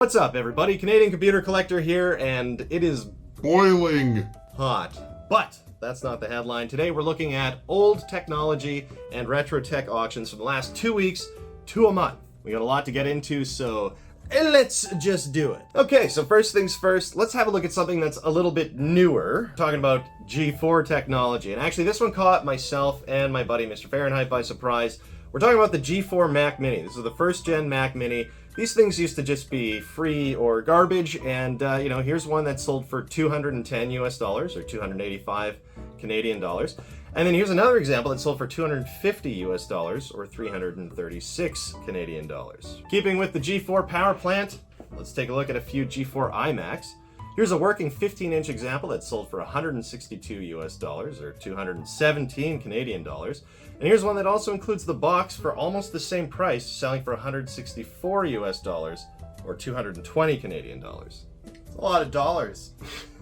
What's up, everybody? Canadian Computer Collector here, and it is boiling hot. But that's not the headline. Today we're looking at old technology and retrotech auctions from the last 2 weeks to a month. We got a lot to get into, so let's just do it. Okay, so first things first, let's have a look at something that's a little bit newer. Talking about G4 technology. And actually this one caught myself and my buddy Mr. Fahrenheit by surprise. We're talking about the G4 Mac Mini. This is the first gen Mac Mini. These things used to just be free or garbage, and here's one that sold for $210 US or 285 Canadian dollars. And then here's another example that sold for $250 US or 336 Canadian dollars. Keeping with the G4 power plant, let's take a look at a few G4 iMacs. Here's a working 15-inch example that sold for $162 US or 217 Canadian dollars. And here's one that also includes the box for almost the same price, selling for $164 US or 220 Canadian dollars. It's a lot of dollars.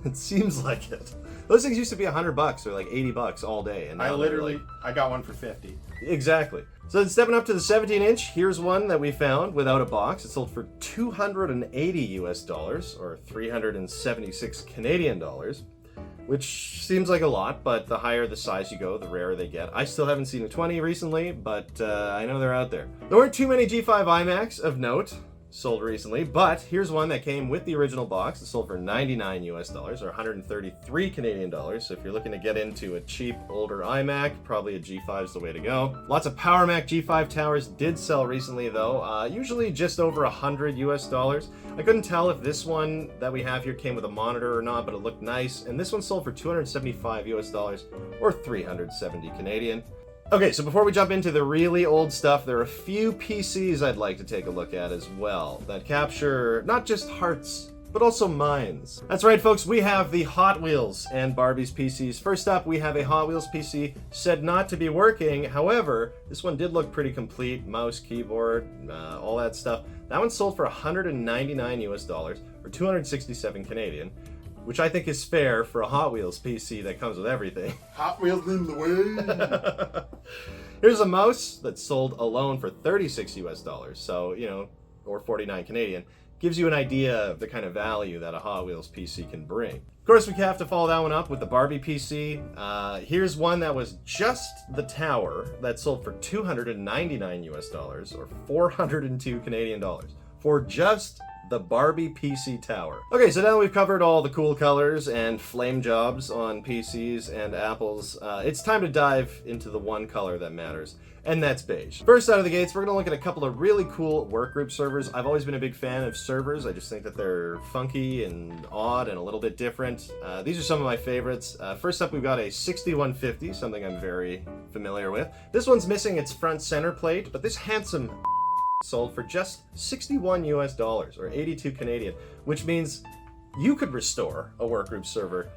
It seems like it. Those things used to be $100 or like $80 all day, and now I got one for 50. Exactly. So then stepping up to the 17-inch, here's one that we found without a box. It sold for $280 US or 376 Canadian dollars, which seems like a lot, but the higher the size you go, the rarer they get. I still haven't seen a 20 recently, but I know they're out there. There weren't too many G5 iMacs of note sold recently, but here's one that came with the original box. It sold for $99 US or 133 Canadian dollars. So if you're looking to get into a cheap older iMac, probably a G5 is the way to go. Lots of Powermac G5 towers did sell recently though, usually just over $100 US. I couldn't tell if this one that we have here came with a monitor or not, but it looked nice. And this one sold for $275 US or 370 Canadian. Okay, so before we jump into the really old stuff, there are a few PCs I'd like to take a look at as well that capture not just hearts, but also minds. That's right, folks, we have the Hot Wheels and Barbie's PCs. First up, we have a Hot Wheels PC said not to be working. However, this one did look pretty complete. Mouse, keyboard, all that stuff. That one sold for $199 US or 267 Canadian. Which I think is fair for a Hot Wheels PC that comes with everything. Hot Wheels in the way. Here's a mouse that sold alone for $36 US, so, or 49 Canadian. Gives you an idea of the kind of value that a Hot Wheels PC can bring. Of course, we have to follow that one up with the Barbie PC. Here's one that was just the tower that sold for $299 US or 402 Canadian dollars for just the Barbie PC tower. Okay, so now that we've covered all the cool colors and flame jobs on PCs and Apples, it's time to dive into the one color that matters, and that's beige. First out of the gates, we're gonna look at a couple of really cool workgroup servers. I've always been a big fan of servers. I just think that they're funky and odd and a little bit different. These are some of my favorites. First up, we've got a 6150, something I'm very familiar with. This one's missing its front center plate, but this handsome sold for just $61 US or 82 Canadian, which means you could restore a workgroup server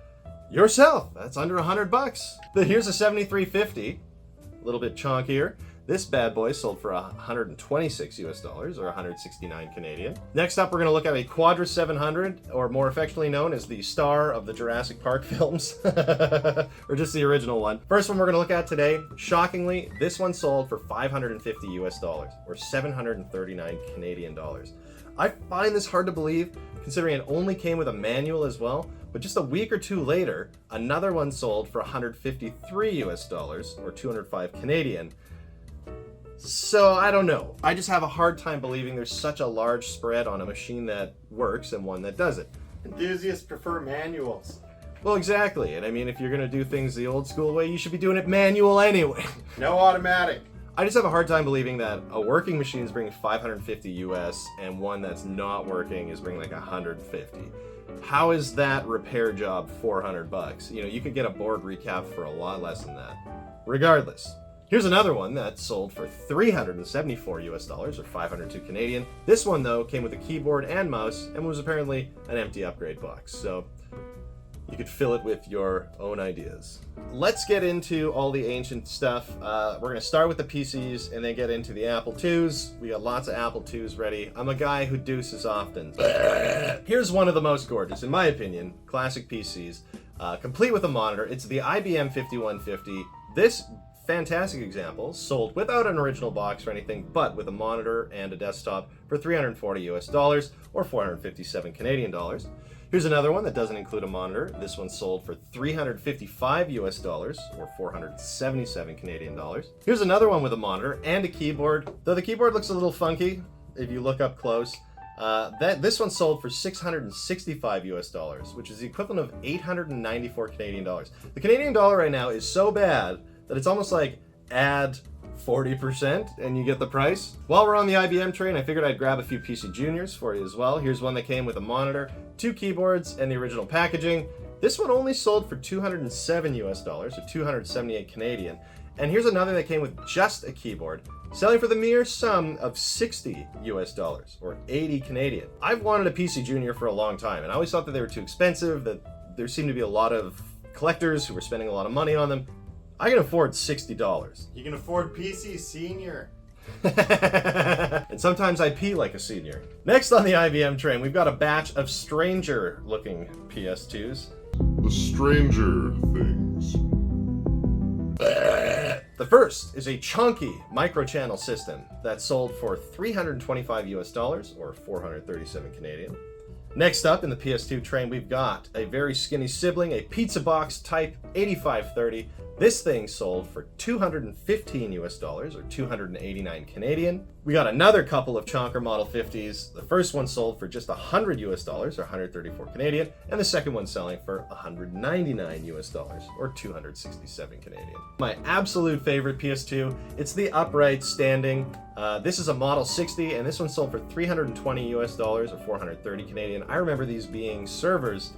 yourself. That's under $100. But here's a 7350, a little bit chonkier. This bad boy sold for $126 US or 169 Canadian. Next up, we're going to look at a Quadra 700, or more affectionately known as the star of the Jurassic Park films, or just the original one. First one we're going to look at today, shockingly, this one sold for $550 US or 739 Canadian dollars. I find this hard to believe, considering it only came with a manual as well, but just a week or two later, another one sold for $153 US or 205 Canadian. So, I don't know. I just have a hard time believing there's such a large spread on a machine that works and one that doesn't. Enthusiasts prefer manuals. Well, exactly. And I mean, if you're going to do things the old school way, you should be doing it manual anyway. No automatic. I just have a hard time believing that a working machine is bringing $550 US and one that's not working is bringing like $150. How is that repair job $400? You could get a board recap for a lot less than that. Regardless. Here's another one that sold for $374 US or 502 Canadian. This one though came with a keyboard and mouse and was apparently an empty upgrade box. So you could fill it with your own ideas. Let's get into all the ancient stuff. We're gonna start with the PCs and then get into the Apple IIs. We got lots of Apple IIs ready. I'm a guy who deuces often. Here's one of the most gorgeous, in my opinion, classic PCs, complete with a monitor. It's the IBM 5150. This fantastic example, sold without an original box or anything, but with a monitor and a desktop for $340 US. or 457 Canadian dollars. Here's another one that doesn't include a monitor. This one sold for 355 US dollars, or 477 Canadian dollars. Here's another one with a monitor and a keyboard, though the keyboard looks a little funky if you look up close. This one sold for 665 US dollars, which is the equivalent of 894 Canadian dollars. The Canadian dollar right now is so bad that it's almost like add 40% and you get the price. While we're on the IBM train, I figured I'd grab a few PC Juniors for you as well. Here's one that came with a monitor, 2 keyboards, and the original packaging. This one only sold for 207 US dollars, or 278 Canadian. And here's another that came with just a keyboard, selling for the mere sum of 60 US dollars, or 80 Canadian. I've wanted a PC Junior for a long time, and I always thought that they were too expensive, that there seemed to be a lot of collectors who were spending a lot of money on them. I can afford $60. You can afford PC Senior. And sometimes I pee like a senior. Next on the IBM train, we've got a batch of stranger-looking PS2s. The Stranger Things. The first is a chunky microchannel system that sold for 325 US dollars, or 437 Canadian. Next up in the PS2 train, we've got a very skinny sibling, a pizza box type 8530. This thing sold for 215 US dollars, or 289 Canadian. We got another couple of chonker Model 50s. The first one sold for just 100 US dollars, or 134 Canadian, and the second one selling for 199 US dollars, or 267 Canadian. My absolute favorite PS2, it's the upright standing. This is a Model 60, and this one sold for 320 US dollars, or 430 Canadian. I remember these being servers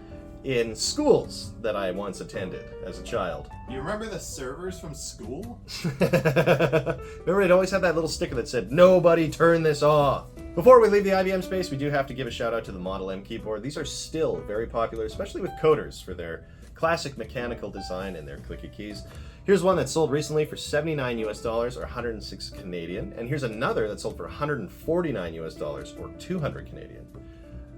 in schools that I once attended as a child. You remember the servers from school? Remember, it always had that little sticker that said, "Nobody turn this off." Before we leave the IBM space, we do have to give a shout out to the Model M keyboard. These are still very popular, especially with coders, for their classic mechanical design and their clicky keys. Here's one that sold recently for 79 US dollars, or 106 Canadian. And here's another that sold for 149 US dollars, or 200 Canadian.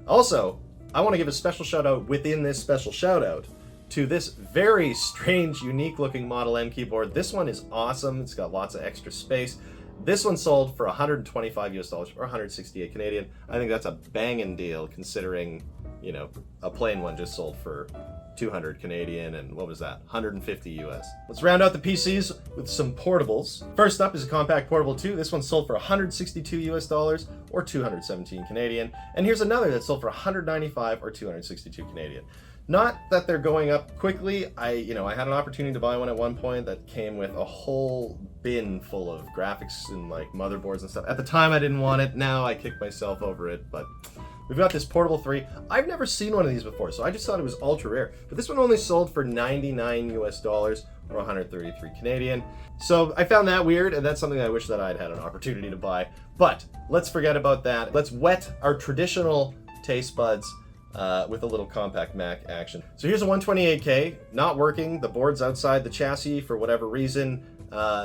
Also, I want to give a special shout out within this special shout out to this very strange, unique looking Model M keyboard. This one is awesome. It's got lots of extra space. This one sold for 125 US dollars, or 168 Canadian. I think that's a banging deal considering, you know, a plain one just sold for 200 Canadian and what was that? 150 US. Let's round out the PCs with some portables. First up is a compact portable 2. This one sold for 162 US dollars, or 217 Canadian. And here's another that sold for 195, or 262 Canadian. Not that they're going up quickly. I had an opportunity to buy one at one point that came with a whole bin full of graphics and like motherboards and stuff. At the time I didn't want it. Now I kick myself over it, but we've got this Portable 3. I've never seen one of these before, so I just thought it was ultra rare. But this one only sold for 99 US dollars, or 133 Canadian. So I found that weird, and that's something I wish that I'd had an opportunity to buy. But let's forget about that. Let's whet our traditional taste buds with a little compact Mac action. So here's a 128K, not working. The board's outside the chassis for whatever reason.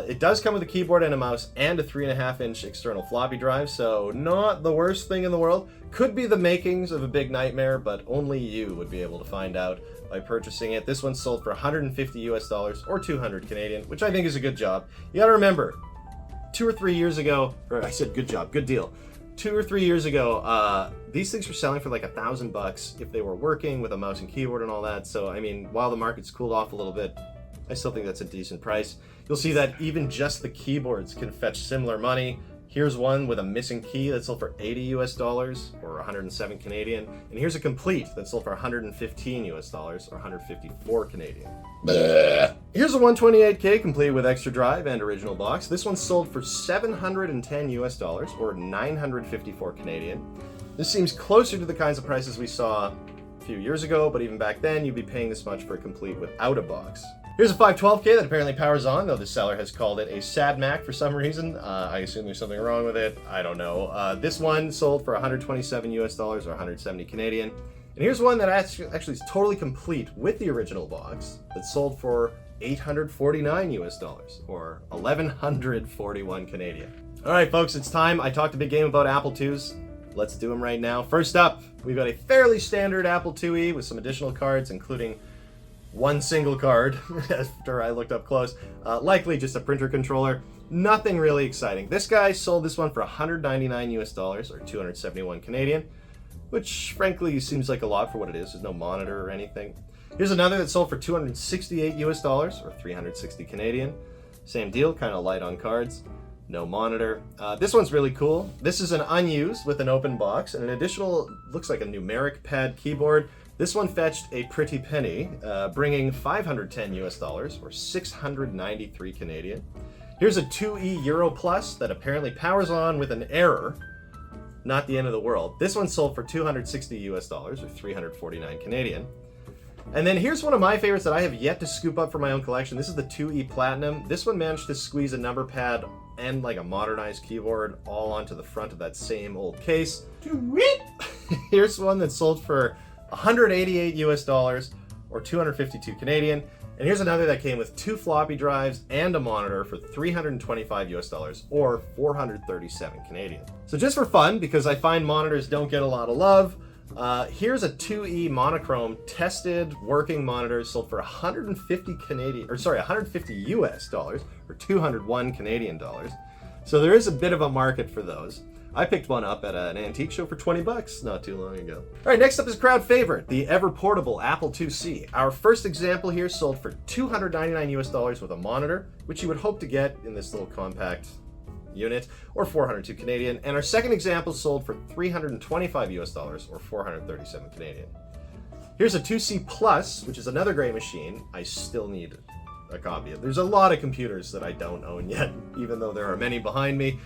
It does come with a keyboard and a mouse and a 3.5-inch external floppy drive, so not the worst thing in the world. Could be the makings of a big nightmare, but only you would be able to find out by purchasing it. This one sold for 150 US dollars, or 200 Canadian, which I think is a good job. You gotta remember, 2 or 3 years ago, or I said good job, good deal. 2 or 3 years ago, these things were selling for like $1,000 if they were working with a mouse and keyboard and all that. So, I mean, while the market's cooled off a little bit, I still think that's a decent price. You'll see that even just the keyboards can fetch similar money. Here's one with a missing key that sold for 80 US dollars, or 107 Canadian. And here's a complete that sold for 115 US dollars, or 154 Canadian. Here's a 128K complete with extra drive and original box. This one sold for 710 US dollars, or 954 Canadian. This seems closer to the kinds of prices we saw a few years ago, but even back then you'd be paying this much for a complete without a box. Here's a 512K that apparently powers on, though the seller has called it a sad Mac for some reason. I assume there's something wrong with it. I don't know. This one sold for 127 US dollars, or 170 Canadian. And here's one that actually is totally complete with the original box that sold for 849 US dollars, or 1141 Canadian. All right, folks, it's time. I talked a big game about Apple IIs. Let's do them right now. First up, we've got a fairly standard Apple IIe with some additional cards, including one single card, after I looked up close, likely just a printer controller. Nothing really exciting. This guy sold this one for 199 US dollars, or 271 Canadian. which frankly seems like a lot for what it is. There's no monitor or anything. Here's another that sold for $268 or 360 Canadian. Same deal, kind of light on cards. No monitor. This one's really cool. This is an unused with an open box and an additional, looks like a numeric pad keyboard. This one fetched a pretty penny, bringing $510 or 693 Canadian. Here's a 2E Euro Plus that apparently powers on with an error. Not the end of the world. This one sold for $260 or 349 Canadian. And then here's one of my favorites that I have yet to scoop up for my own collection. This is the 2E Platinum. This one managed to squeeze a number pad and like a modernized keyboard all onto the front of that same old case. Here's one that sold for $188 or 252 Canadian. And here's another that came with 2 floppy drives and a monitor for $325 or 437 Canadian. So just for fun, because I find monitors don't get a lot of love, here's a 2E monochrome tested working monitor sold for 150 US dollars or 201 Canadian dollars. So there is a bit of a market for those. I picked one up at an antique show for 20 bucks not too long ago. All right, next up is crowd favorite, the ever portable Apple IIc. Our first example here sold for 299 US dollars with a monitor, which you would hope to get in this little compact unit, or 402 Canadian. And our second example sold for 325 US dollars or 437 Canadian. Here's a 2C Plus, which is another great machine. I still need a copy of. There's a lot of computers that I don't own yet, even though there are many behind me.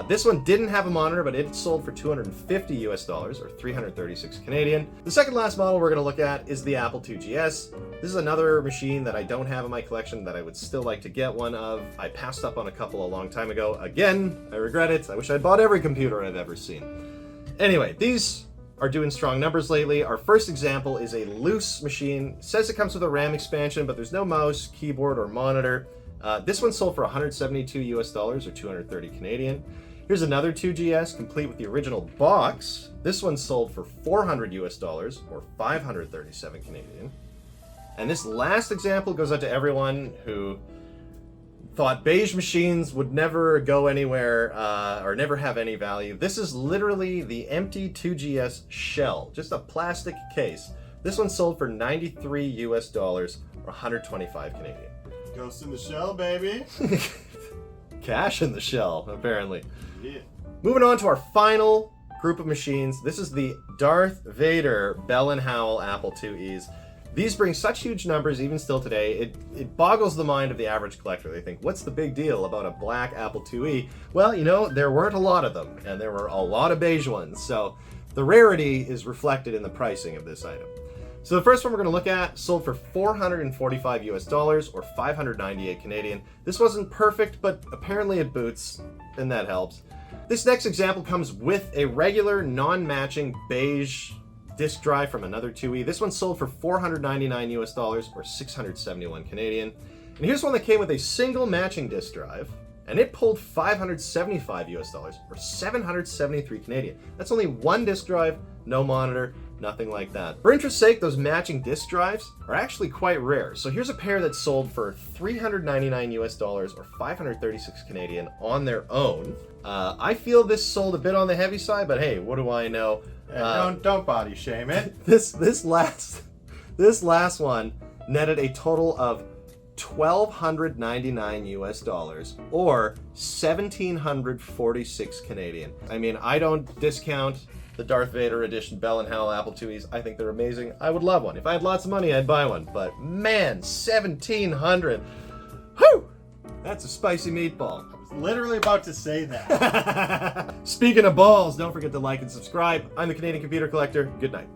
This one didn't have a monitor, but it sold for 250 US dollars or 336 Canadian. The second last model we're going to look at is the Apple IIgs. This is another machine that I don't have in my collection that I would still like to get one of. I passed up on a couple a long time ago. Again, I regret it. I wish I'd bought every computer I've ever seen. Anyway, these are doing strong numbers lately. Our first example is a loose machine. It says it comes with a RAM expansion, but there's no mouse, keyboard, or monitor. This one sold for 172 US dollars or 230 Canadian. Here's another 2GS complete with the original box. This one sold for 400 US dollars or 537 Canadian. And this last example goes out to everyone who thought beige machines would never go anywhere or never have any value. This is literally the empty 2GS shell, just a plastic case. This one sold for 93 US dollars or 125 Canadian. Ghost in the shell, baby. Cash in the shell, apparently. Yeah. Moving on to our final group of machines. This is the Darth Vader Bell & Howell Apple IIes. These bring such huge numbers even still today, it boggles the mind of the average collector. They think, what's the big deal about a black Apple IIe? Well, you know, there weren't a lot of them, and there were a lot of beige ones, so the rarity is reflected in the pricing of this item. So the first one we're going to look at sold for 445 US dollars or 598 Canadian. This wasn't perfect, but apparently it boots, and that helps. This next example comes with a regular non-matching beige disk drive from another 2E. This one sold for 499 US dollars or 671 Canadian. And here's one that came with a single matching disk drive, and it pulled 575 US dollars or 773 Canadian. That's only one disk drive, no monitor, nothing like that. For interest's sake, those matching disk drives are actually quite rare. So here's a pair that sold for 399 US dollars or 536 Canadian on their own. I feel this sold a bit on the heavy side, but hey, what do I know? Don't body shame it. This last one netted a total of 1,299 US dollars or 1,746 Canadian. I mean, I don't discount the Darth Vader edition Bell & Howell Apple IIes. I think they're amazing. I would love one. If I had lots of money, I'd buy one. But man, 1,700. Whew! That's a spicy meatball. I was literally about to say that. Speaking of balls, don't forget to like and subscribe. I'm the Canadian Computer Collector. Good night.